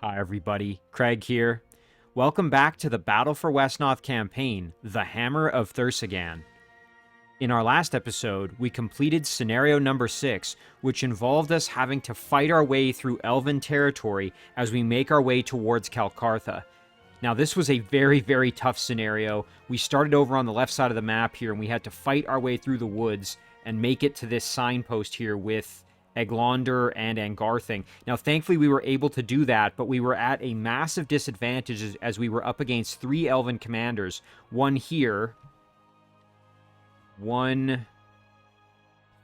Hi everybody, Craig here. Welcome back to the Battle for Wesnoth campaign, The Hammer of Thursagan. In our last episode, we completed scenario number 6, which involved us having to fight our way through Elven territory as we make our way towards Kal Kartha. Now this was a very, very tough scenario. We started over on the left side of the map here, and we had to fight our way through the woods and make it to this signpost here with Aiglondur and Angarthing. Now, thankfully, we were able to do that, but we were at a massive disadvantage as we were up against 3 Elven commanders. One here, one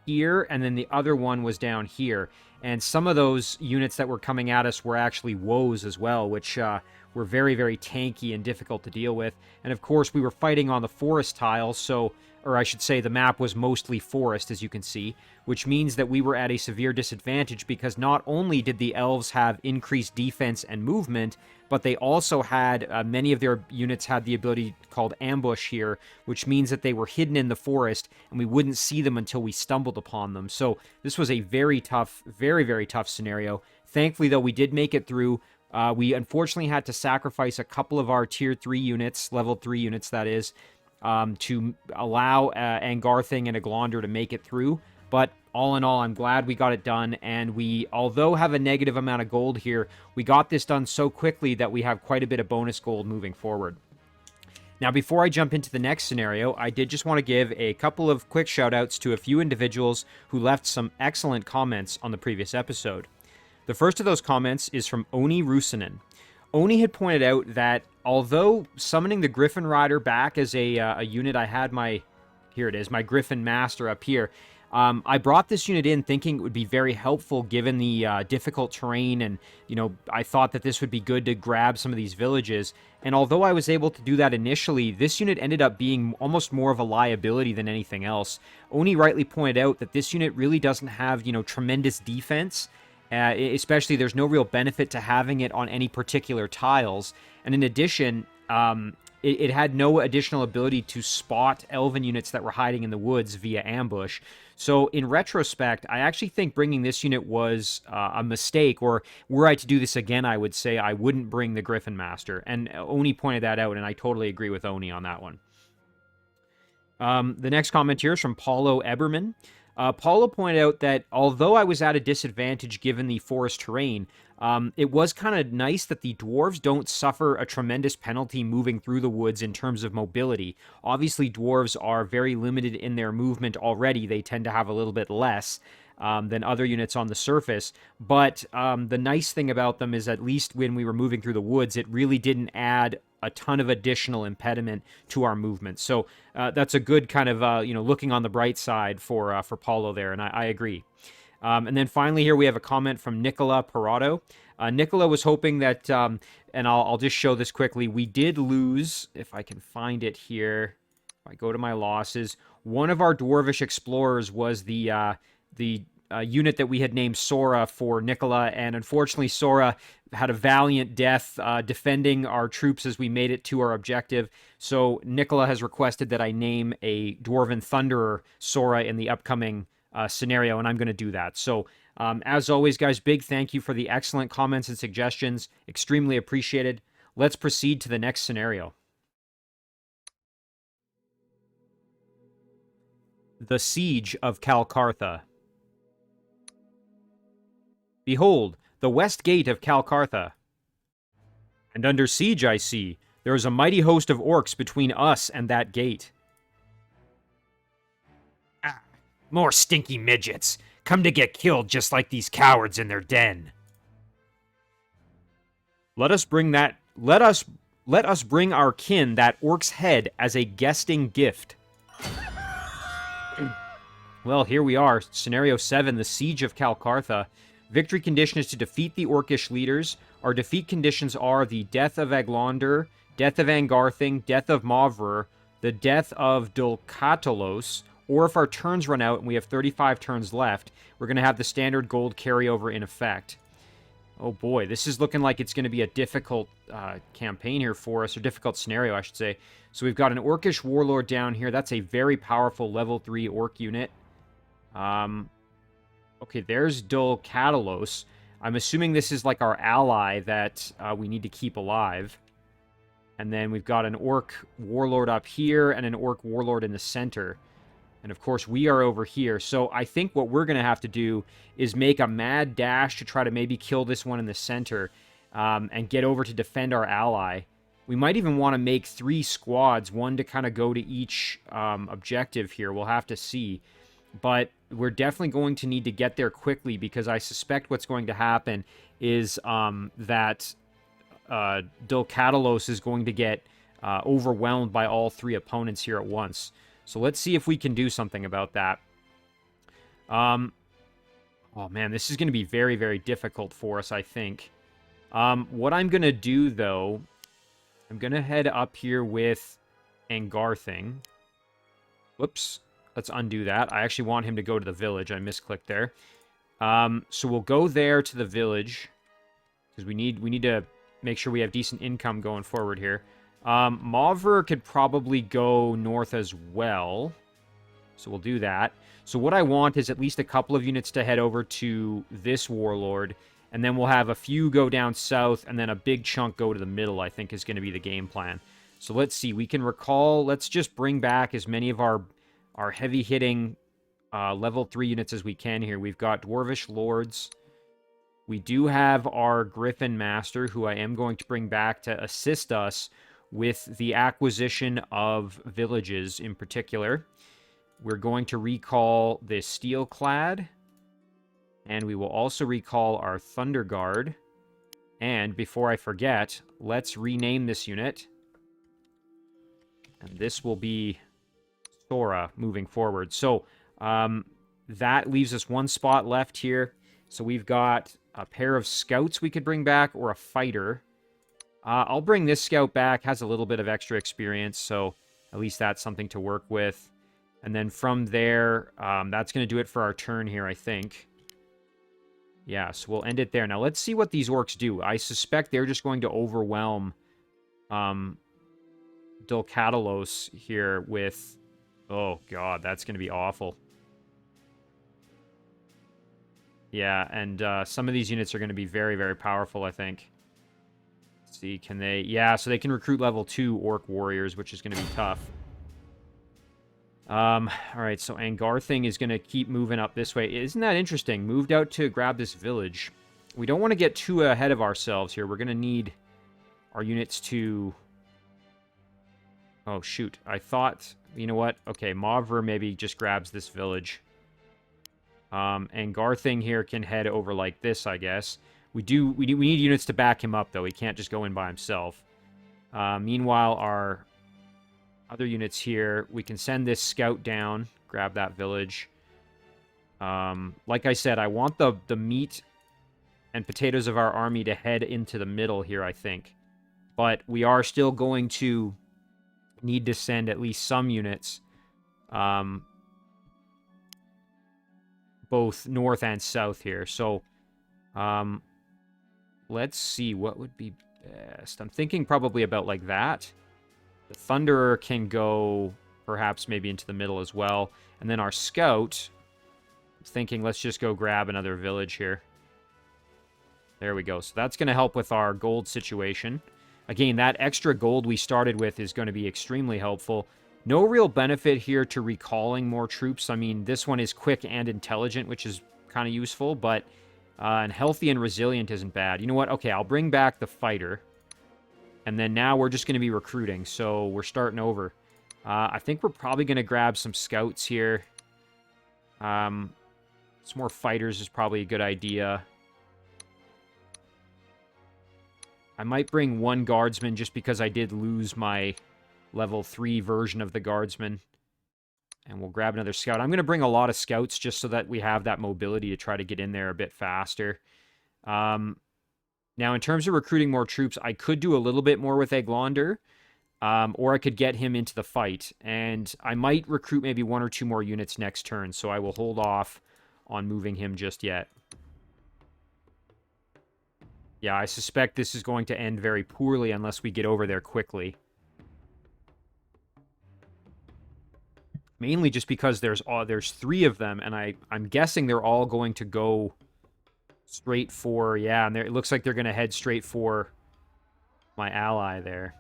here, and then the other one was down here. And some of those units that were coming at us were actually woes as well, which were very, very tanky and difficult to deal with. And of course, we were fighting on the forest tiles, or I should say the map was mostly forest, as you can see, which means that we were at a severe disadvantage because not only did the elves have increased defense and movement, but they also had, many of their units had the ability called ambush here, which means that they were hidden in the forest and we wouldn't see them until we stumbled upon them. So this was a very tough, very, very tough scenario. Thankfully, though, we did make it through. We unfortunately had to sacrifice a couple of our tier 3 units, level 3 units that is, to allow Angarthing and Aiglondur to make it through. But all in all, I'm glad we got it done, and we, although have a negative amount of gold here, we got this done so quickly that we have quite a bit of bonus gold moving forward. Now, before I jump into the next scenario, I did just want to give a couple of quick shout-outs to a few individuals who left some excellent comments on the previous episode. The first of those comments is from Oni Rusanen. Oni had pointed out that although summoning the Griffin Rider back as a unit, I had my, here it is, my Griffin Master up here. I brought this unit in thinking it would be very helpful given the difficult terrain, and, you know, I thought that this would be good to grab some of these villages. And although I was able to do that initially, this unit ended up being almost more of a liability than anything else. Oni rightly pointed out that this unit really doesn't have, you know, tremendous defense. Especially, there's no real benefit to having it on any particular tiles. And in addition, it had no additional ability to spot Elven units that were hiding in the woods via ambush. So in retrospect, I actually think bringing this unit was a mistake, or were I to do this again, I would say I wouldn't bring the Griffin Master. And Oni pointed that out, and I totally agree with Oni on that one. The next comment here is from Paulo Eberman. Paulo pointed out that although I was at a disadvantage given the forest terrain, it was kind of nice that the dwarves don't suffer a tremendous penalty moving through the woods in terms of mobility. Obviously, dwarves are very limited in their movement already. They tend to have a little bit less than other units on the surface. But the nice thing about them is, at least when we were moving through the woods, it really didn't add a ton of additional impediment to our movement. So that's a good kind of, you know, looking on the bright side for Paulo there, and I agree. And then finally here we have a comment from Nicola Parado. Nicola was hoping that, and I'll just show this quickly, we did lose, if I can find it here, if I go to my losses, one of our Dwarvish explorers was the unit that we had named Sora for Nicola, and unfortunately Sora had a valiant death defending our troops as we made it to our objective. So Nicola has requested that I name a Dwarven Thunderer Sora in the upcoming scenario, and I'm going to do that. So as always, guys, big thank you for the excellent comments and suggestions. Extremely appreciated. Let's proceed to the next scenario. The Siege of Kal Kartha. Behold, the west gate of Kal Kartha. And under siege I see, there is a mighty host of orcs between us and that gate. Ah, more stinky midgets, come to get killed just like these cowards in their den. Let us bring our kin that orc's head as a guesting gift. Well, here we are, Scenario 7, the Siege of Kal Kartha. Victory condition is to defeat the Orcish leaders. Our defeat conditions are the death of Aiglondur, death of Angarthing, death of Mavrur, the death of Dulcatalos, or if our turns run out and we have 35 turns left, we're going to have the standard gold carryover in effect. Oh boy, this is looking like it's going to be a difficult campaign here for us, or difficult scenario, I should say. So we've got an Orcish warlord down here. That's a very powerful level 3 orc unit. Okay, there's Dulcatalos. I'm assuming this is like our ally that we need to keep alive. And then we've got an orc warlord up here and an orc warlord in the center. And of course, we are over here. So I think what we're going to have to do is make a mad dash to try to maybe kill this one in the center and get over to defend our ally. We might even want to make 3 squads, one to kind of go to each objective here. We'll have to see. But we're definitely going to need to get there quickly because I suspect what's going to happen is that Dulcatalos is going to get overwhelmed by all 3 opponents here at once. So let's see if we can do something about that. Oh man, this is going to be very, very difficult for us, I think. What I'm going to do, though, I'm going to head up here with Angarthing. Whoops. Let's undo that. I actually want him to go to the village. I misclicked there. So we'll go there to the village because we need to make sure we have decent income going forward here. Mauver could probably go north as well. So we'll do that. So what I want is at least a couple of units to head over to this warlord. And then we'll have a few go down south. And then a big chunk go to the middle, I think, is going to be the game plan. So let's see. We can recall. Let's just bring back as many of our heavy-hitting level 3 units as we can here. We've got Dwarvish Lords. We do have our Griffin Master, who I am going to bring back to assist us with the acquisition of villages in particular. We're going to recall the Steelclad, and we will also recall our Thunder Guard. And before I forget, let's rename this unit. And this will be Sora moving forward. So that leaves us 1 spot left here. So we've got a pair of scouts we could bring back or a fighter. I'll bring this scout back. Has a little bit of extra experience, so at least that's something to work with. And then from there, that's going to do it for our turn here, I think. Yeah, so we'll end it there. Now, let's see what these orcs do. I suspect they're just going to overwhelm Dulcatalos here with... Oh, God, that's going to be awful. Yeah, and some of these units are going to be very, very powerful, I think. Let's see, can they... Yeah, so they can recruit level 2 orc warriors, which is going to be tough. Alright, so Angarthing is going to keep moving up this way. Isn't that interesting? Moved out to grab this village. We don't want to get too ahead of ourselves here. We're going to need our units to... Oh, shoot. I thought... You know what? Okay, Mauver maybe just grabs this village. Angarthing here can head over like this, I guess. We need units to back him up, though. He can't just go in by himself. Meanwhile, our other units here, we can send this scout down, grab that village. Like I said, I want the meat and potatoes of our army to head into the middle here, I think. But we are still going to need to send at least some units, both north and south here. So, let's see what would be best. I'm thinking probably about like that. The Thunderer can go perhaps maybe into the middle as well. And then our scout, I'm thinking let's just go grab another village here. There we go. So that's going to help with our gold situation. Again, that extra gold we started with is going to be extremely helpful. No real benefit here to recalling more troops. I mean, this one is quick and intelligent, which is kind of useful, but and healthy and resilient isn't bad. You know what? Okay, I'll bring back the fighter. And then now we're just going to be recruiting, so we're starting over. I think we're probably going to grab some scouts here. Some more fighters is probably a good idea. I might bring 1 guardsman just because I did lose my level 3 version of the guardsman. And we'll grab another scout. I'm going to bring a lot of scouts just so that we have that mobility to try to get in there a bit faster. Now, in terms of recruiting more troops, I could do a little bit more with Aiglondur, or I could get him into the fight. And I might recruit maybe 1 or 2 more units next turn, so I will hold off on moving him just yet. Yeah, I suspect this is going to end very poorly unless we get over there quickly. Mainly just because there's 3 of them, and I'm guessing they're all going to go Straight for, yeah, and it looks like they're going to head straight for my ally there.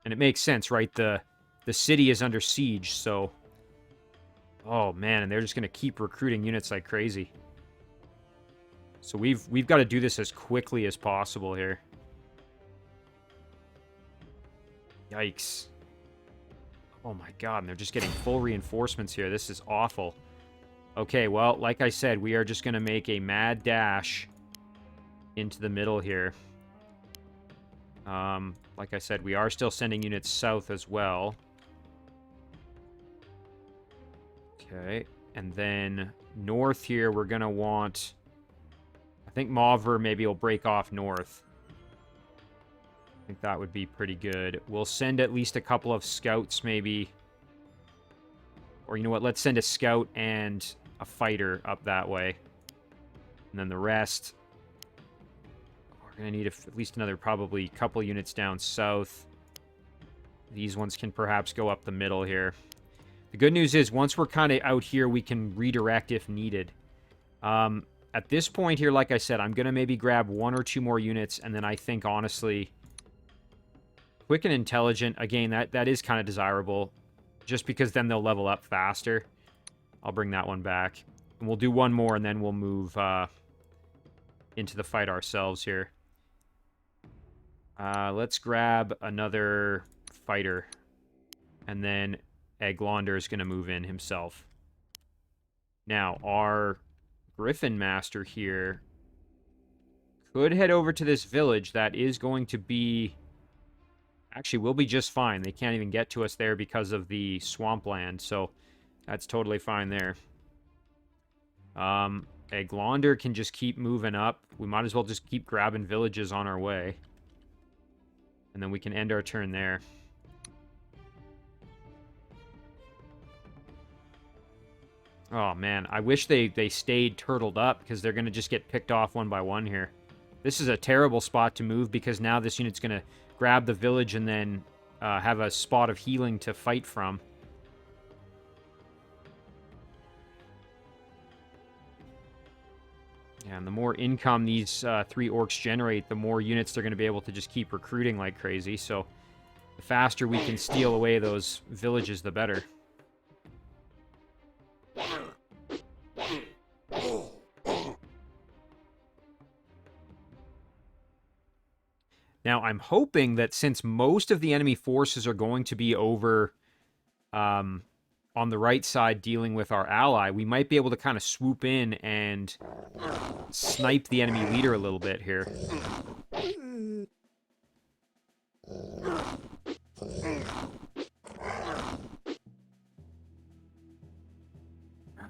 And it makes sense, right? The city is under siege, so... Oh, man, and they're just going to keep recruiting units like crazy. So we've got to do this as quickly as possible here. Yikes. Oh my god, and they're just getting full reinforcements here. This is awful. Okay, well, like I said, we are just going to make a mad dash into the middle here. Like I said, we are still sending units south as well. Okay, and then north here, we're going to want... I think Mauver maybe will break off north. I think that would be pretty good. We'll send at least a couple of scouts, maybe. Or you know what? Let's send a scout and a fighter up that way. And then the rest... We're going to need at least another probably couple units down south. These ones can perhaps go up the middle here. The good news is, once we're kind of out here, we can redirect if needed. At this point here, like I said, I'm going to maybe grab 1 or 2 more units, and then I think, honestly, quick and intelligent, again, that is kind of desirable, just because then they'll level up faster. I'll bring that one back. And we'll do 1 more, and then we'll move into the fight ourselves here. Let's grab another fighter, and then Aiglondur is going to move in himself. Now, our Griffin Master here could head over to this village. That is going to be... Actually, we'll be just fine. They can't even get to us there because of the swampland, so that's totally fine there. Aiglondur can just keep moving up. We might as well just keep grabbing villages on our way. And then we can end our turn there. Oh, man. I wish they stayed turtled up, because they're going to just get picked off one by one here. This is a terrible spot to move, because now this unit's going to grab the village and then have a spot of healing to fight from. Yeah, and the more income these 3 orcs generate, the more units they're going to be able to just keep recruiting like crazy. So the faster we can steal away those villages, the better. Now, I'm hoping that since most of the enemy forces are going to be over on the right side dealing with our ally, we might be able to kind of swoop in and snipe the enemy leader a little bit here.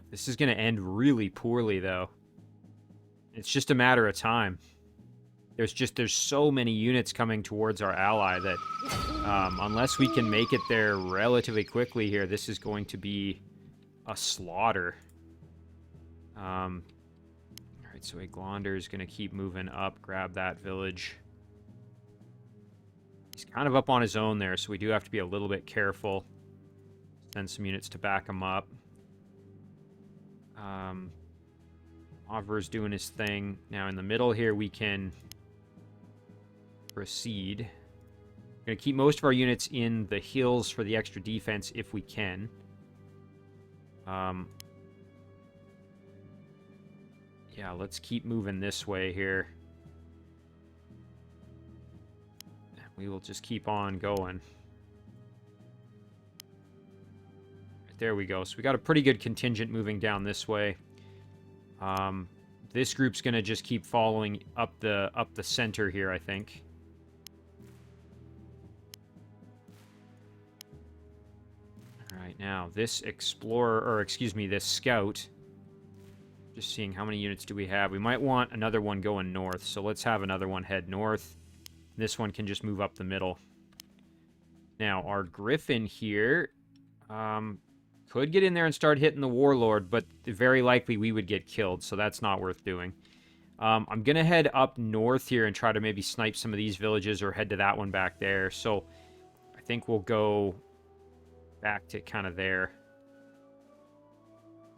This is going to end really poorly, though. It's just a matter of time. There's so many units coming towards our ally that unless we can make it there relatively quickly here, this is going to be a slaughter. All right, so Aiglondur is going to keep moving up, grab that village. He's kind of up on his own there, so we do have to be a little bit careful. Send some units to back him up. Avra's doing his thing. Now in the middle here, we can proceed. We're going to keep most of our units in the hills for the extra defense if we can. Yeah, let's keep moving this way here. We will just keep on going. There we go. So we got a pretty good contingent moving down this way. This group's going to just keep following up the center here, I think. Now, this explorer, or excuse me, this scout, just seeing how many units do we have. We might want another one going north, so let's have another one head north. This one can just move up the middle. Now, our Griffin here could get in there and start hitting the Warlord, but very likely we would get killed, so that's not worth doing. I'm going to head up north here and try to maybe snipe some of these villages or head to that one back there. So I think we'll go back to kind of there.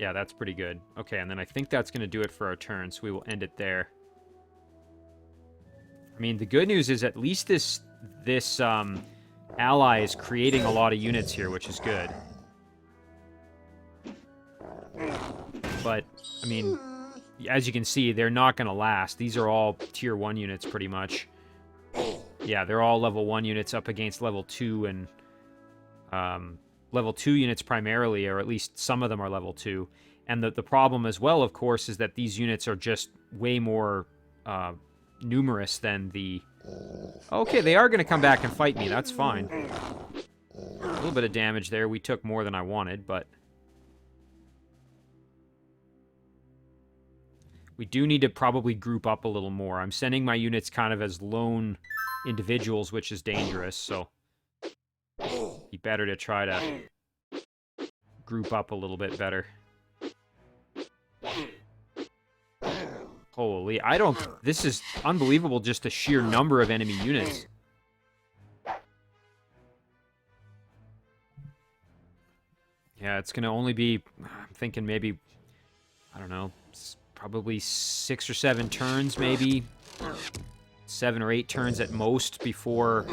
Yeah, that's pretty good. Okay, and then I think that's going to do it for our turn, so we will end it there. I mean, the good news is at least this ally is creating a lot of units here, which is good. But, I mean, as you can see, they're not going to last. These are all tier 1 units, pretty much. Yeah, they're all level 1 units up against level 2, and level 2 units primarily, or at least some of them are level 2. And the problem as well, of course, is that these units are just way more numerous than the... Okay, they are going to come back and fight me. That's fine. A little bit of damage there. We took more than I wanted, but... We do need to probably group up a little more. I'm sending my units kind of as lone individuals, which is dangerous, so... Be better to try to group up a little bit better. Holy, I don't... This is unbelievable, just the sheer number of enemy units. Yeah, it's going to only be... I'm thinking maybe... I don't know... Probably 6 or 7 turns, maybe. 7 or 8 turns at most before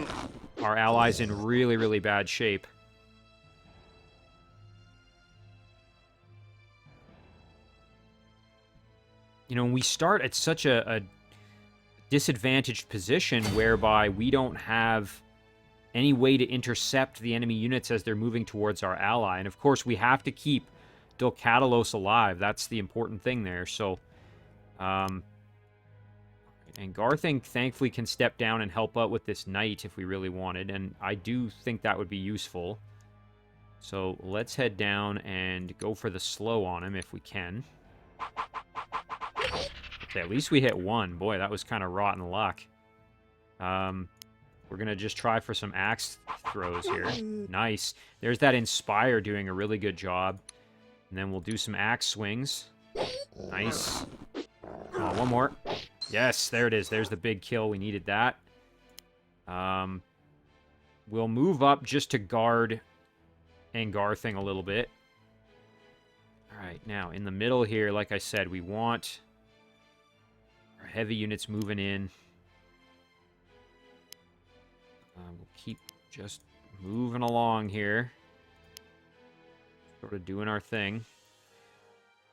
our ally's in really, really bad shape. You know, we start at such a disadvantaged position whereby we don't have any way to intercept the enemy units as they're moving towards our ally. And of course, we have to keep Dulcatalos alive. That's the important thing there. So, and Garthing thankfully can step down and help out with this knight if we really wanted, and I do think that would be useful. So let's head down and go for the slow on him if we can. Okay, at least we hit 1. Boy, that was kind of rotten luck. We're going to just try for some axe throws here. Nice. There's that Inspire doing a really good job. And then we'll do some axe swings. Nice. Oh, one more. Yes, there it is. There's the big kill. We needed that. We'll move up just to guard Angarthing a little bit. Alright, now, in the middle here, like I said, we want our heavy units moving in. We'll keep just moving along here. Sort of doing our thing.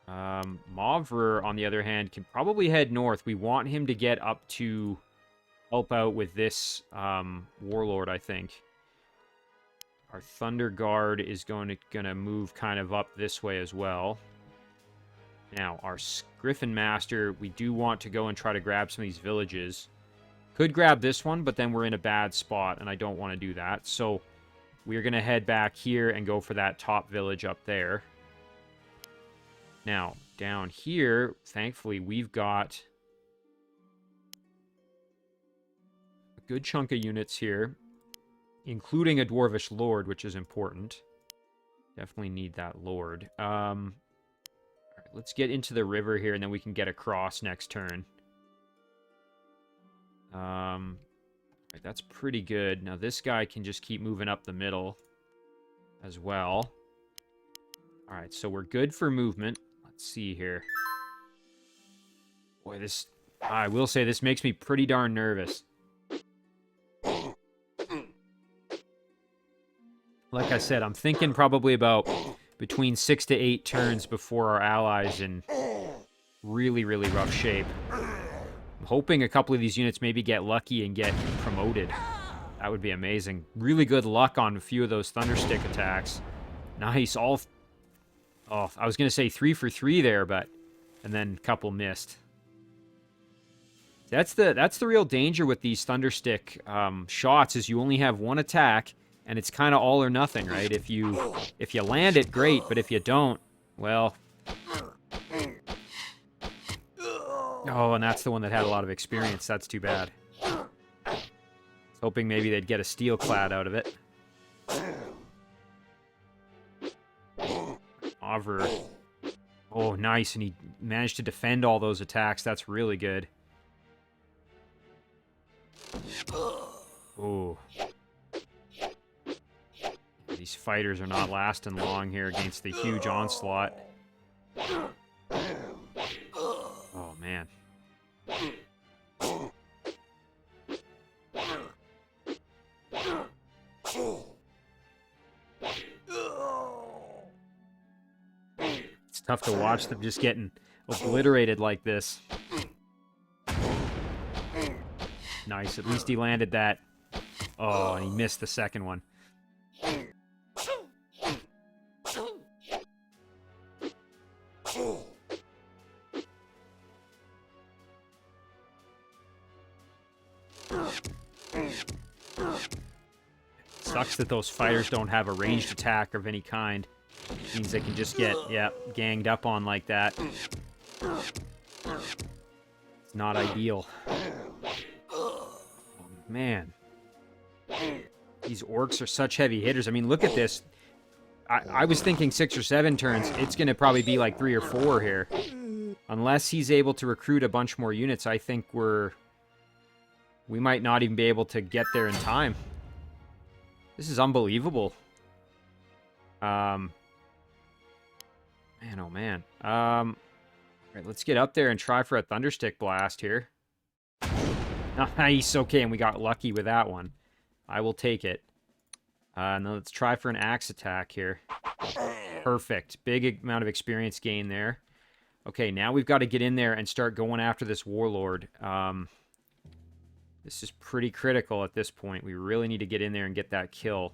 Mavrer, on the other hand, can probably head north. We want him to get up to help out with this warlord, I think. Our Thunder Guard is going to move kind of up this way as well. Now, our Griffin Master, we do want to go and try to grab some of these villages. Could grab this one, but then we're in a bad spot, and I don't want to do that. So we're going to head back here and go for that top village up there. Now, down here, thankfully, we've got a good chunk of units here, including a Dwarvish Lord, which is important. Definitely need that Lord. All right, let's get into the river here, and then we can get across next turn. Right, that's pretty good. Now, this guy can just keep moving up the middle as well. All right, so we're good for movement. Let's see here. Boy, this... I will say this makes me pretty darn nervous. Like I said, I'm thinking probably about between 6 to 8 turns before our allies in really, really rough shape. I'm hoping a couple of these units maybe get lucky and get promoted. That would be amazing. Really good luck on a few of those Thunderstick attacks. Nice. All... Oh, I was going to say 3 for 3 there, but... And then a couple missed. That's the real danger with these Thunderstick shots, is you only have one attack, and it's kind of all or nothing, right? If you land it, great, but if you don't, well... Oh, and that's the one that had a lot of experience. That's too bad. I was hoping maybe they'd get a steel clad out of it. Over. Oh, nice, and he managed to defend all those attacks. That's really good. Oh. These fighters are not lasting long here against the huge onslaught. Oh, man. It's tough to watch them just getting obliterated like this. Nice. At least he landed that. Oh, and he missed the second one. Sucks that those fighters don't have a ranged attack of any kind. Means they can just get, ganged up on like that. It's not ideal. Oh, man. These orcs are such heavy hitters. I mean, look at this. I was thinking 6 or 7 turns. It's going to probably be like 3 or 4 here. Unless he's able to recruit a bunch more units, I think we might not even be able to get there in time. This is unbelievable. Man, oh man. All right, let's get up there and try for a Thunderstick Blast here. Nice, okay, and we got lucky with that one. I will take it. Now let's try for an Axe Attack here. Perfect. Big amount of experience gain there. Okay, now we've got to get in there and start going after this Warlord. This is pretty critical at this point. We really need to get in there and get that kill.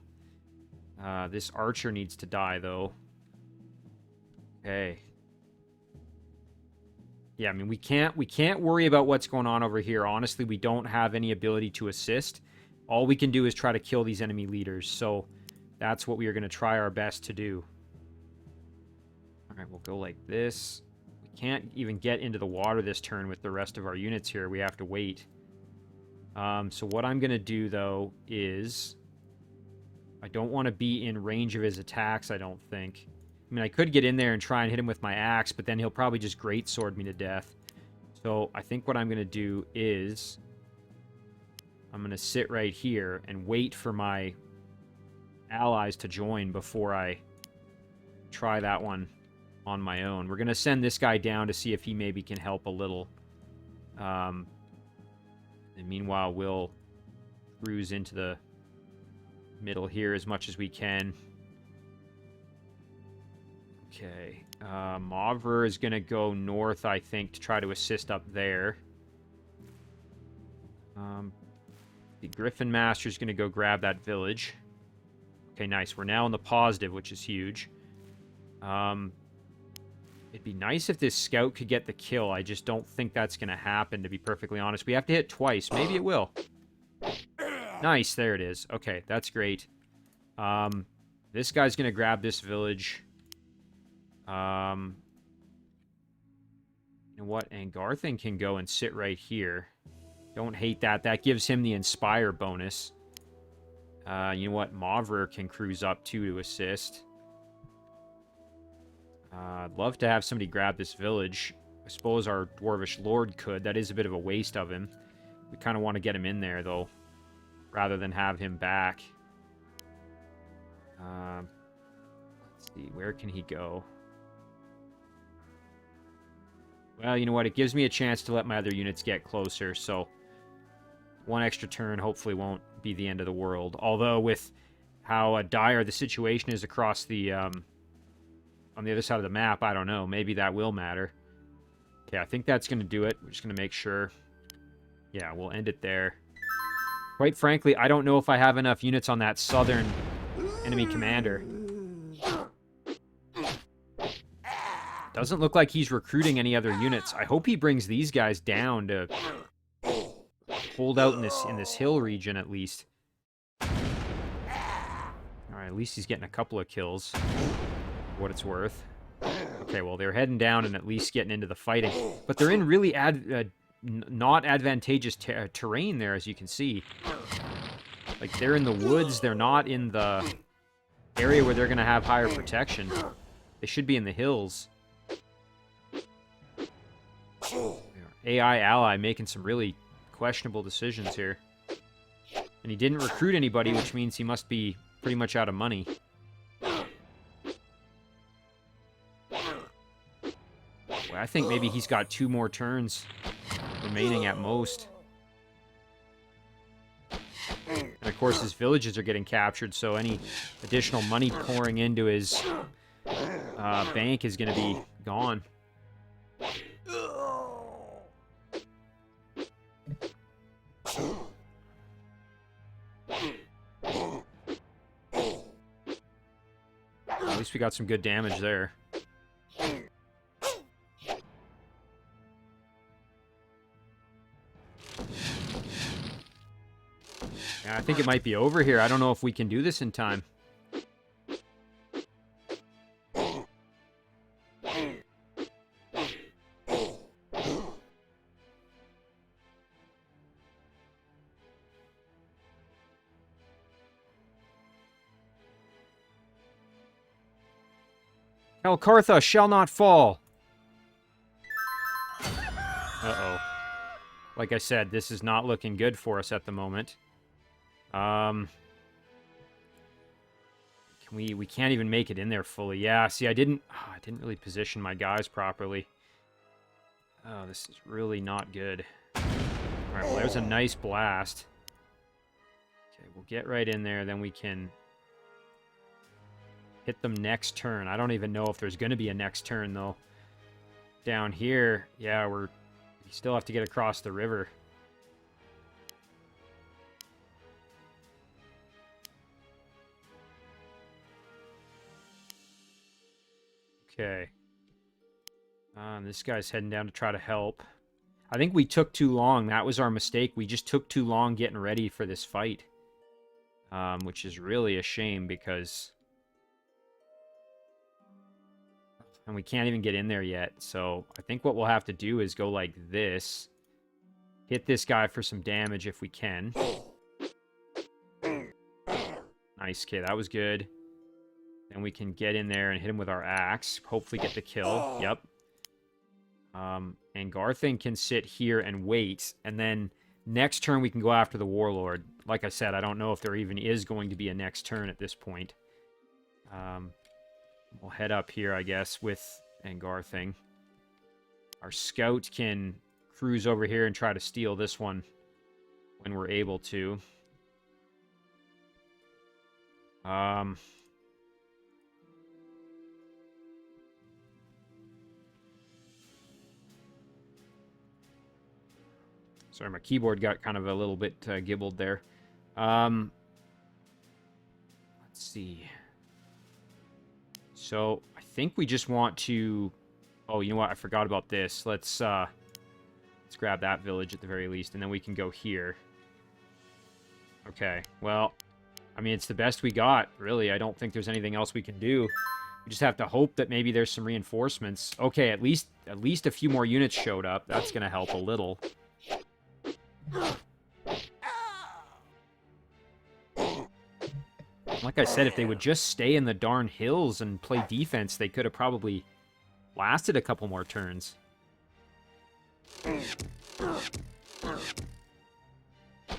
This Archer needs to die, though. Okay. Yeah, I mean, we can't worry about what's going on over here. Honestly, we don't have any ability to assist. All we can do is try to kill these enemy leaders. So that's what we are going to try our best to do. All right, we'll go like this. We can't even get into the water this turn with the rest of our units here. We have to wait. So what I'm going to do, though, is I don't want to be in range of his attacks, I don't think. I mean, I could get in there and try and hit him with my axe, but then he'll probably just greatsword me to death. So I think what I'm going to do is I'm going to sit right here and wait for my allies to join before I try that one on my own. We're going to send this guy down to see if he maybe can help a little. And meanwhile, we'll cruise into the middle here as much as we can. Okay. Mavrer is going to go north, I think, to try to assist up there. The Griffin Master is going to go grab that village. Okay, nice. We're now in the positive, which is huge. It'd be nice if this scout could get the kill. I just don't think that's going to happen, to be perfectly honest. We have to hit twice. Maybe it will. Nice. There it is. Okay, that's great. This guy's going to grab this village. You know what? Angarthen can go and sit right here. Don't hate that. That gives him the Inspire bonus. You know what? Mavrer can cruise up, too, to assist. I'd love to have somebody grab this village. I suppose our Dwarvish Lord could. That is a bit of a waste of him. We kind of want to get him in there, though, rather than have him back. Let's see. Where can he go? Well, you know what? It gives me a chance to let my other units get closer, so one extra turn hopefully won't be the end of the world. Although, with how dire the situation is across the... on the other side of the map, I don't know. Maybe that will matter. Okay, I think that's going to do it. We're just going to make sure. Yeah, we'll end it there. Quite frankly, I don't know if I have enough units on that southern enemy commander. Doesn't look like he's recruiting any other units. I hope he brings these guys down to hold out in this hill region, at least. Alright, at least he's getting a couple of kills. For what it's worth. Okay, well, they're heading down and at least getting into the fighting. But they're in really not advantageous terrain there, as you can see. Like, they're in the woods. They're not in the area where they're going to have higher protection. They should be in the hills. AI ally making some really questionable decisions here. And he didn't recruit anybody, which means he must be pretty much out of money. I think maybe he's got 2 more turns remaining at most. And of course, his villages are getting captured, so any additional money pouring into his bank is going to be gone. At least we got some good damage there. Yeah, I think it might be over here. I don't know if we can do this in time. Kal Kartha shall not fall. Uh-oh. Like I said, this is not looking good for us at the moment. We can't even make it in there fully. Yeah, see, I didn't really position my guys properly. Oh, this is really not good. All right, well, there's a nice blast. Okay, we'll get right in there, then we can hit them next turn. I don't even know if there's going to be a next turn, though. Down here, yeah, we still have to get across the river. Okay. This guy's heading down to try to help. I think we took too long. That was our mistake. We just took too long getting ready for this fight. Which is really a shame because... And we can't even get in there yet. So I think what we'll have to do is go like this. Hit this guy for some damage if we can. Nice. Okay, that was good. Then we can get in there and hit him with our axe. Hopefully get the kill. Yep. And Garthing can sit here and wait. And then next turn we can go after the Warlord. Like I said, I don't know if there even is going to be a next turn at this point. We'll head up here, I guess, with Garthing. Our scout can cruise over here and try to steal this one when we're able to. Sorry, my keyboard got kind of a little bit gibbled there. Let's see. So, I think we just want to... Oh, you know what? I forgot about this. Let's grab that village at the very least, and then we can go here. Okay, well, I mean, it's the best we got, really. I don't think there's anything else we can do. We just have to hope that maybe there's some reinforcements. Okay, at least a few more units showed up. That's going to help a little. Like I said, if they would just stay in the darn hills and play defense, they could have probably lasted a couple more turns. I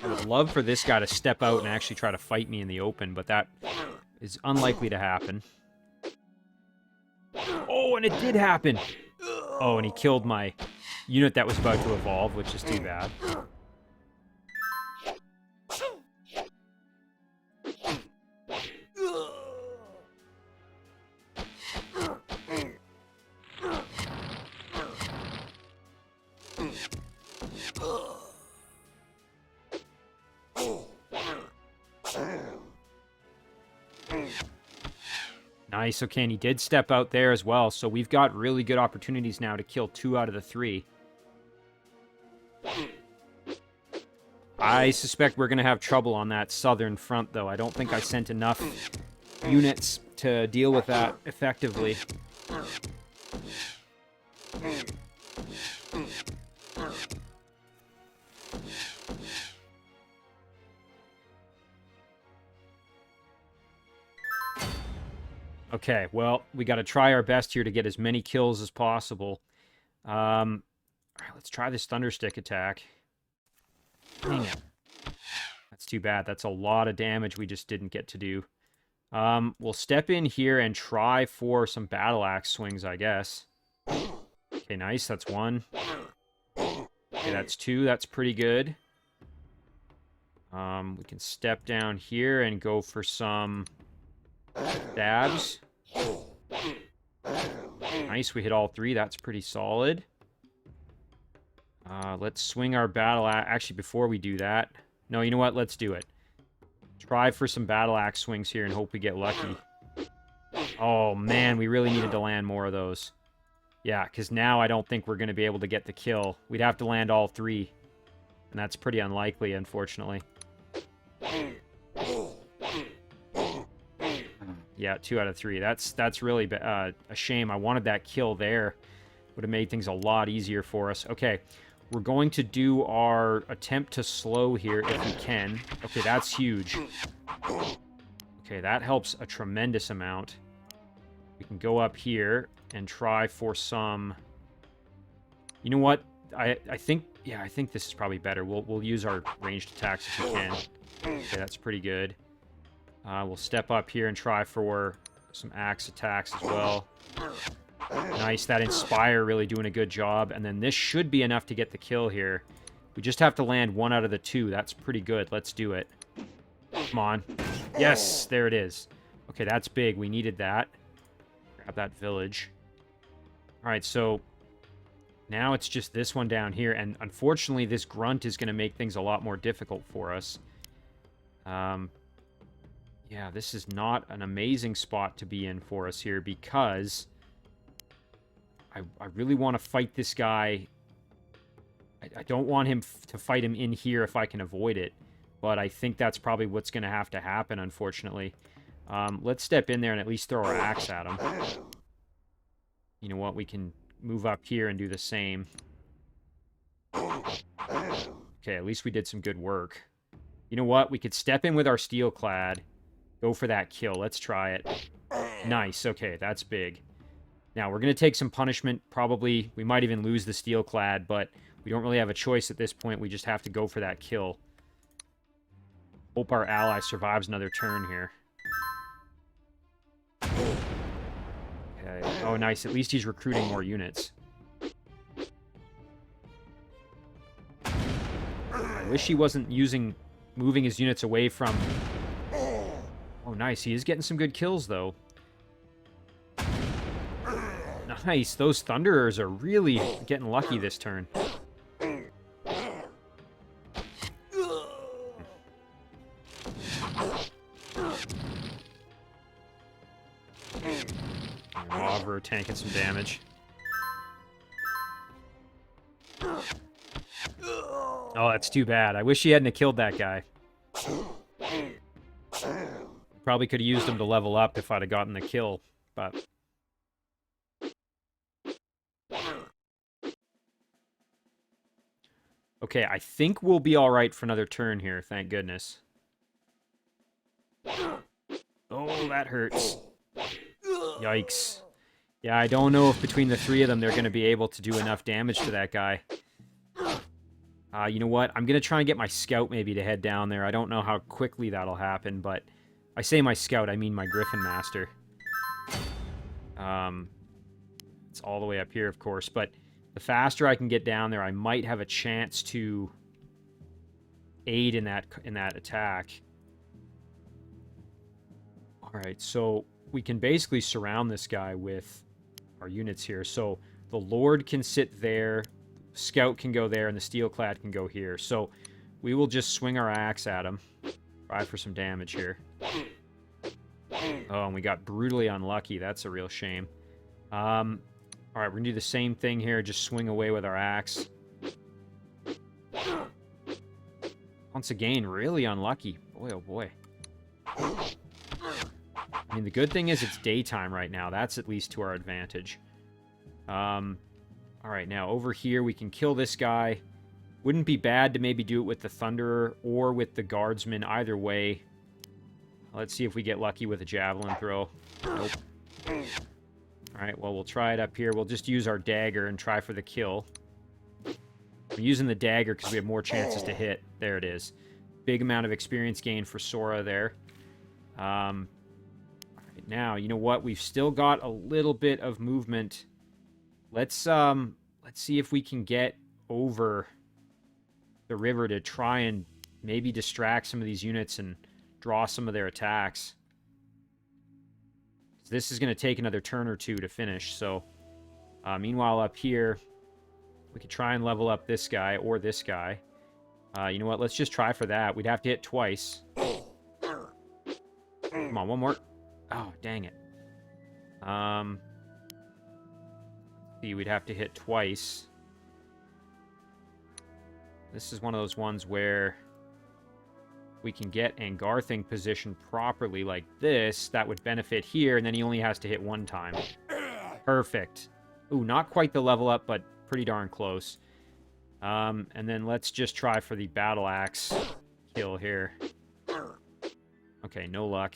would love for this guy to step out and actually try to fight me in the open, but that is unlikely to happen. Oh, and it did happen! Oh, and he killed my unit that was about to evolve, which is too bad. Nice, okay, and he did step out there as well, so we've got really good opportunities now to kill 2 out of the 3. I suspect we're going to have trouble on that southern front, though. I don't think I sent enough units to deal with that effectively. Okay, well, we got to try our best here to get as many kills as possible. All right, let's try this Thunderstick attack. Dang it. That's too bad. That's a lot of damage we just didn't get to do. We'll step in here and try for some Battle Axe swings, I guess. Okay, Okay, nice. That's 1. Okay, that's 2. That's pretty good. We can step down here and go for some stabs. Nice, we hit all 3. That's pretty solid. Let's swing our battle axe. Actually, before we do that... No, you know what? Let's do it. Try for some battle axe swings here and hope we get lucky. Oh, man, we really needed to land more of those. Yeah, because now I don't think we're going to be able to get the kill. We'd have to land all 3. And that's pretty unlikely, unfortunately. Yeah, 2 out of 3. That's really a shame. I wanted that kill there. Would have made things a lot easier for us. Okay, we're going to do our attempt to slow here if we can. Okay, that's huge. Okay, that helps a tremendous amount. We can go up here and try for some... You know what? I think... Yeah, I think this is probably better. We'll use our ranged attacks if we can. Okay, that's pretty good. We'll step up here and try for some axe attacks as well. Nice, that Inspire really doing a good job. And then this should be enough to get the kill here. We just have to land 1 out of the 2. That's pretty good. Let's do it. Come on. Yes, there it is. Okay, that's big. We needed that. Grab that village. All right, so now it's just this one down here. And unfortunately, this grunt is going to make things a lot more difficult for us. Yeah, this is not an amazing spot to be in for us here because I really want to fight this guy. I don't want him to fight him in here if I can avoid it, but I think that's probably what's going to have to happen, unfortunately. Let's step in there and at least throw our axe at him. You know what? We can move up here and do the same. Okay, at least we did some good work. You know what? We could step in with our steel clad. Go for that kill. Let's try it. Nice. Okay, that's big. Now, we're going to take some punishment. Probably, we might even lose the steel clad, but we don't really have a choice at this point. We just have to go for that kill. Hope our ally survives another turn here. Okay. Oh, nice. At least he's recruiting more units. I wish he wasn't moving his units away from... Oh, nice. He is getting some good kills, though. Nice. Those Thunderers are really getting lucky this turn. Revolver tanking some damage. Oh, that's too bad. I wish he hadn't have killed that guy. Probably could have used him to level up if I'd have gotten the kill, but... Okay, I think we'll be alright for another turn here, thank goodness. Oh, that hurts. Yikes. Yeah, I don't know if between the 3 of them they're going to be able to do enough damage to that guy. You know what? I'm going to try and get my scout maybe to head down there. I don't know how quickly that'll happen, but... I say my scout, I mean my Griffin Master. It's all the way up here, of course, but the faster I can get down there, I might have a chance to aid in that attack. All right, so we can basically surround this guy with our units here. So the Lord can sit there, Scout can go there, and the Steelclad can go here. So we will just swing our axe at him. Try for some damage here. Oh, and we got brutally unlucky. That's a real shame. All right, we're going to do the same thing here. Just swing away with our axe. Once again, really unlucky. Boy, oh boy. I mean, the good thing is it's daytime right now. That's at least to our advantage. All right, now over here we can kill this guy. Wouldn't be bad to maybe do it with the Thunderer or with the Guardsman. Either way. Let's see if we get lucky with a Javelin throw. Nope. Alright, well, we'll try it up here. We'll just use our dagger and try for the kill. We're using the dagger because we have more chances to hit. There it is. Big amount of experience gain for Sora there. Alright, now, you know what? We've still got a little bit of movement. Let's let's see if we can get over the river to try and maybe distract some of these units and draw some of their attacks. This is going to take another turn or two to finish, so meanwhile up here, we could try and level up this guy or this guy. You know what? Let's just try for that. We'd have to hit twice. Come on, one more. Oh, dang it. See, we'd have to hit twice. This is one of those ones where we can get Angarthing positioned properly like this. That would benefit here, and then he only has to hit one time. Perfect. Ooh, not quite the level up, but pretty darn close. And then let's just try for the battle axe kill here. Okay, no luck.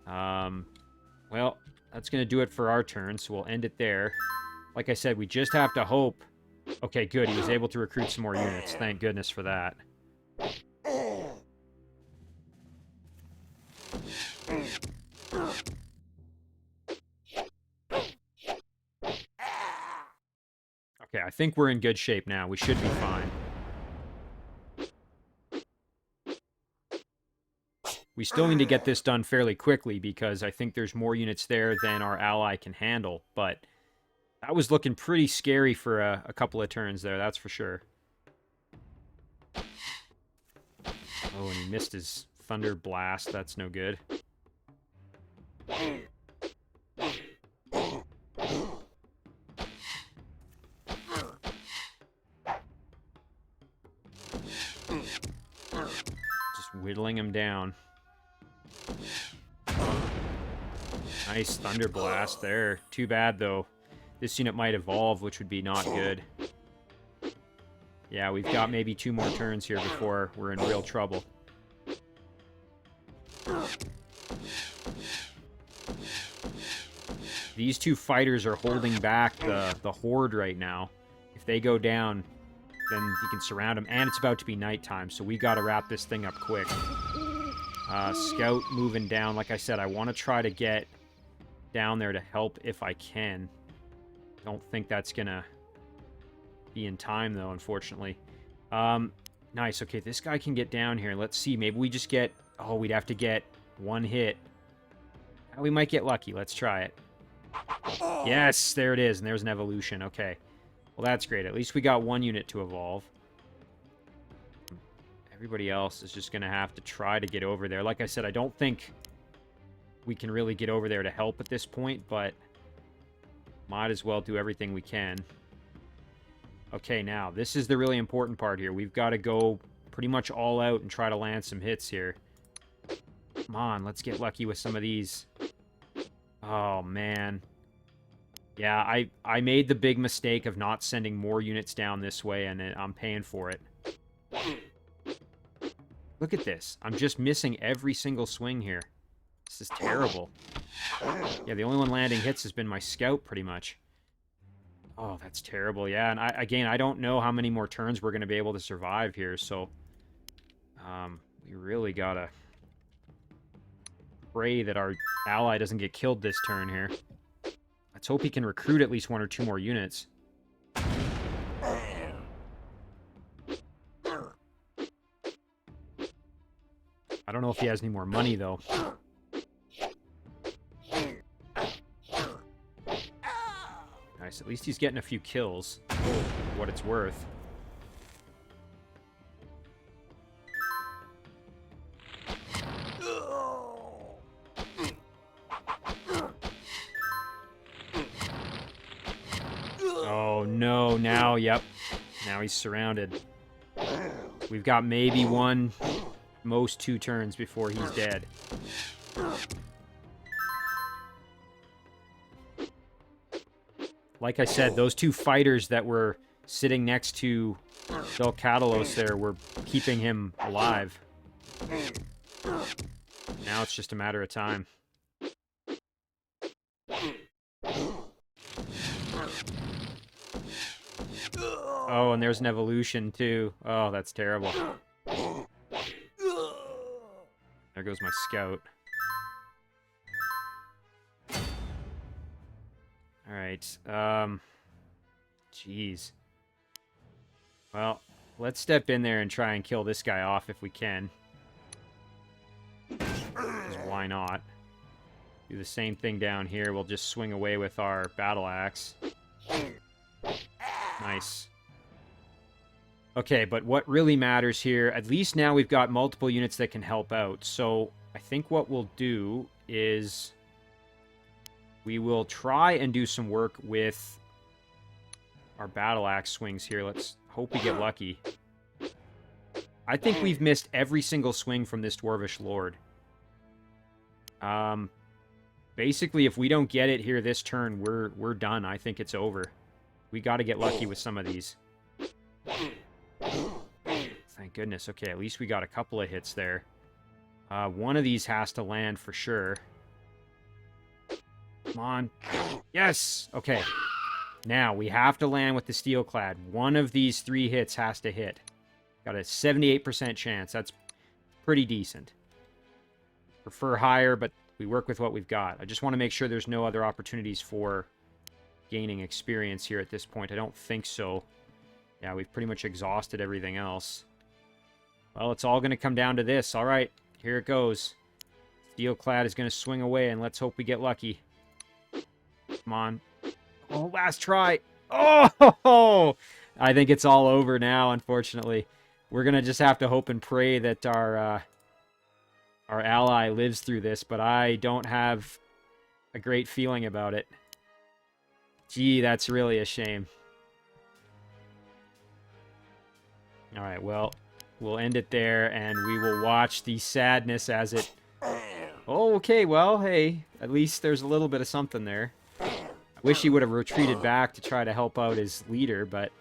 Well, that's going to do it for our turn, so we'll end it there. Like I said, we just have to hope. Okay, good. He was able to recruit some more units. Thank goodness for that. Okay, I think we're in good shape now. We should be fine. We still need to get this done fairly quickly because I think there's more units there than our ally can handle. But that was looking pretty scary for a couple of turns there, that's for sure. Oh, and he missed his Thunder Blast. That's no good. Just whittling him down. Nice Thunder Blast there. Too bad, though. This unit might evolve, which would be not good. Yeah, we've got maybe 2 more turns here before we're in real trouble. These 2 fighters are holding back the Horde right now. If they go down, then you can surround them. And it's about to be nighttime, so we got to wrap this thing up quick. Scout moving down. Like I said, I want to try to get down there to help if I can. Don't think that's going to be in time, though, unfortunately. Nice. Okay, this guy can get down here. Let's see. Maybe we just get... Oh, we'd have to get 1 hit. We might get lucky. Let's try it. Yes, there it is. And there's an evolution. Okay. Well, that's great. At least we got 1 unit to evolve. Everybody else is just going to have to try to get over there. Like I said, I don't think we can really get over there to help at this point, but might as well do everything we can. Okay, now, this is the really important part here. We've got to go pretty much all out and try to land some hits here. Come on, let's get lucky with some of these. Oh, man. Yeah, I made the big mistake of not sending more units down this way, and I'm paying for it. Look at this. I'm just missing every single swing here. This is terrible. Yeah, the only one landing hits has been my scout, pretty much. Oh, that's terrible. Yeah, and again, I don't know how many more turns we're going to be able to survive here, so... we really gotta pray that our ally doesn't get killed this turn here. Let's hope he can recruit at least 1 or 2 more units. I don't know if he has any more money, though. Nice. At least he's getting a few kills. For what it's worth. Oh, no. Now, yep. Now he's surrounded. We've got maybe 1... most 2 turns before he's dead. Like I said, those 2 fighters that were sitting next to Velcatalos there were keeping him alive. Now it's just a matter of time. Oh, and there's an evolution too. Oh, that's terrible. There goes my scout. Alright, Jeez. Well, let's step in there and try and kill this guy off if we can. 'Cause why not? Do the same thing down here. We'll just swing away with our battle axe. Nice. Okay, but what really matters here, at least now we've got multiple units that can help out. So I think what we'll do is we will try and do some work with our battle axe swings here. Let's hope we get lucky. I think we've missed every single swing from this Dwarvish Lord. Basically, if we don't get it here this turn, we're done. I think it's over. We got to get lucky with some of these. Thank goodness. Okay, at least we got a couple of hits there. One of these has to land for sure. Come on. Yes! Okay. Now, we have to land with the Steelclad. One of these 3 hits has to hit. Got a 78% chance. That's pretty decent. Prefer higher, but we work with what we've got. I just want to make sure there's no other opportunities for gaining experience here at this point. I don't think so. Yeah, we've pretty much exhausted everything else. Well, it's all going to come down to this. All right, here it goes. Steelclad is going to swing away, and let's hope we get lucky. Come on. Oh, last try. Oh! I think it's all over now, unfortunately. We're going to just have to hope and pray that our ally lives through this, but I don't have a great feeling about it. Gee, that's really a shame. All right, well, we'll end it there, and we will watch the sadness as it... Oh, okay, well, hey, at least there's a little bit of something there. I wish he would have retreated back to try to help out his leader, but...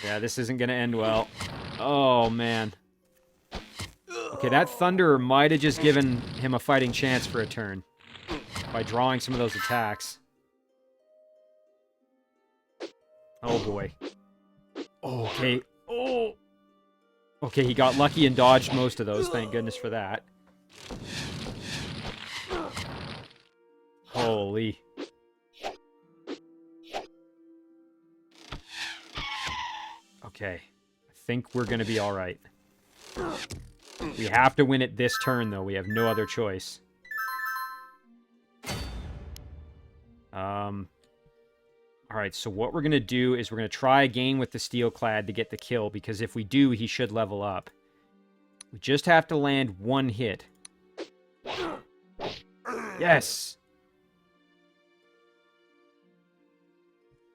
Yeah, this isn't going to end well. Oh, man. Okay, that Thunderer might have just given him a fighting chance for a turn by drawing some of those attacks. Oh, boy. Oh, okay. Oh! Okay, he got lucky and dodged most of those. Thank goodness for that. Holy. Okay. I think we're going to be all right. We have to win it this turn, though. We have no other choice. Alright, so what we're going to do is we're going to try again with the Steelclad to get the kill, because if we do, he should level up. We just have to land 1 hit. Yes!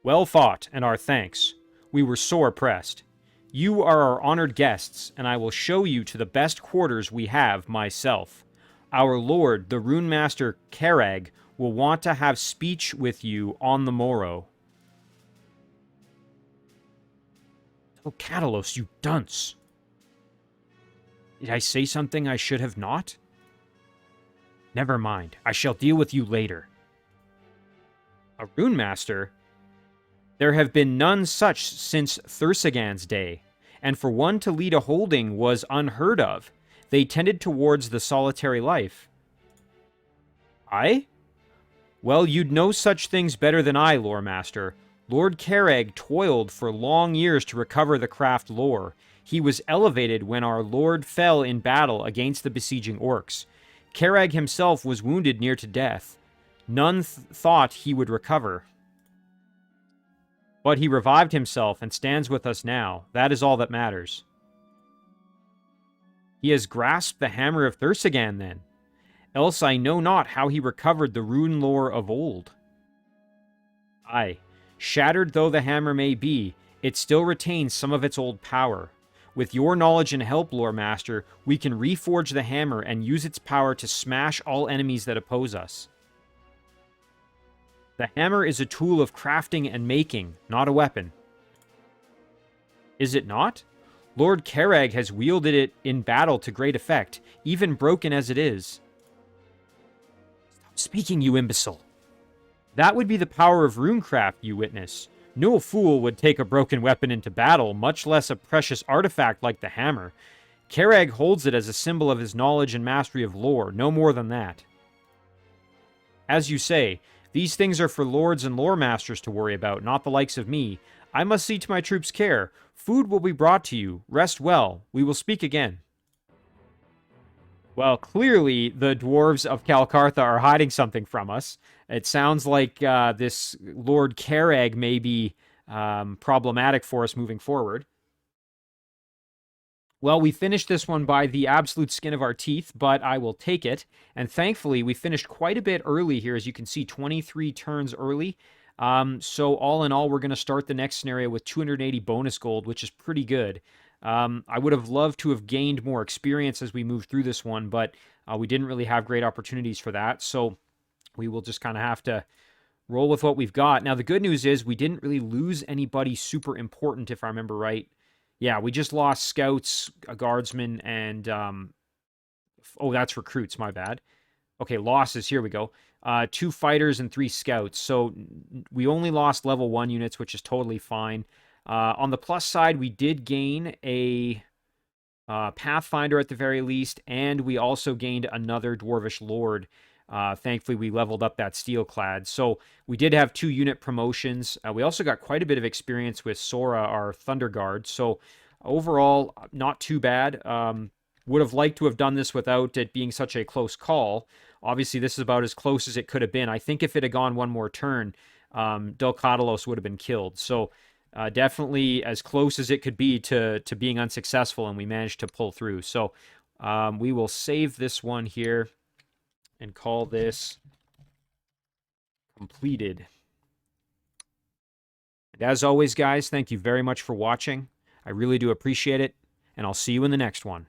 Well fought, and our thanks. We were sore pressed. You are our honored guests, and I will show you to the best quarters we have myself. Our lord, the Rune Master Kerag, will want to have speech with you on the morrow. Oh, Catalos, you dunce! Did I say something I should have not? Never mind, I shall deal with you later. A Rune Master? There have been none such since Thursagan's day, and for one to lead a holding was unheard of. They tended towards the solitary life. I? Well, you'd know such things better than I, Lore Master. Lord Kerag toiled for long years to recover the craft lore. He was elevated when our lord fell in battle against the besieging orcs. Kerag himself was wounded near to death. None thought he would recover. But he revived himself and stands with us now. That is all that matters. He has grasped the hammer of Thursagan, then. Else I know not how he recovered the rune lore of old. Aye, shattered though the hammer may be, it still retains some of its old power. With your knowledge and help, Lore Master, we can reforge the hammer and use its power to smash all enemies that oppose us. The hammer is a tool of crafting and making, not a weapon. Is it not? Lord Kerag has wielded it in battle to great effect, even broken as it is. Stop speaking, you imbecile. That would be the power of runecraft you witness. No fool would take a broken weapon into battle, much less a precious artifact like the hammer. Kerag holds it as a symbol of his knowledge and mastery of lore, no more than that. As you say, These things are for lords and lore masters to worry about, not the likes of me. I must see to my troops' care. Food will be brought to you. Rest well. We will speak again. Well, clearly the dwarves of Kal Kartha are hiding something from us. It sounds like this Lord Carag may be problematic for us moving forward. Well, we finished this one by the absolute skin of our teeth, but I will take it. And thankfully, we finished quite a bit early here. As you can see, 23 turns early. So all in all, we're going to start the next scenario with 280 bonus gold, which is pretty good. I would have loved to have gained more experience as we moved through this one, but we didn't really have great opportunities for that. So we will just kind of have to roll with what we've got. Now, the good news is we didn't really lose anybody super important, if I remember right. Yeah, we just lost scouts, a guardsman, and oh, that's recruits. My bad. Okay, losses. Here we go. 2 fighters and 3 scouts. So we only lost level 1 units, which is totally fine. On the plus side, we did gain a Pathfinder at the very least, and we also gained another Dwarvish Lord. Thankfully, we leveled up that Steelclad. So we did have 2 unit promotions. We also got quite a bit of experience with Sora, our Thunder Guard. So overall, not too bad. Would have liked to have done this without it being such a close call. Obviously, this is about as close as it could have been. I think if it had gone one more turn, Delcatalos would have been killed. So definitely as close as it could be to being unsuccessful, and we managed to pull through. So we will save this one here and call this completed. And as always, guys, thank you very much for watching. I really do appreciate it, and I'll see you in the next one.